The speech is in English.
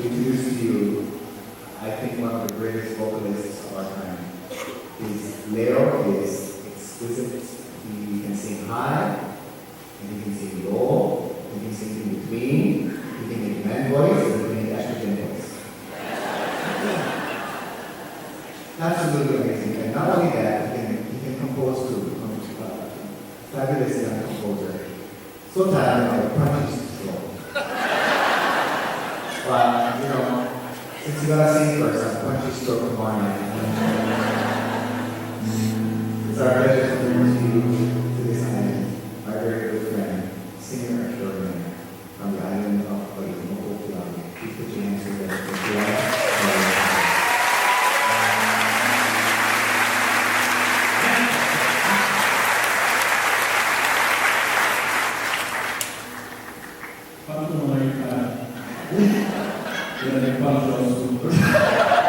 introduce to you, I think one of the greatest vocalists of our time. Leo is exquisite. He can sing high, and he can sing low, he can sing in between, he can make man voice, and he can make estrogen voice. Absolutely amazing. And not only that, he can compose too. Fabulous young composer. So talented, like punches slow. But, since you gotta sing first, I'm punchy stroke tomorrow. It's our pleasure to introduce you to this island, my very good friend, singer extraordinaire from the island of Moko Pilawi. Please put your hands together for Pilawi. Fatto non aiutare. Io ne parlo solo.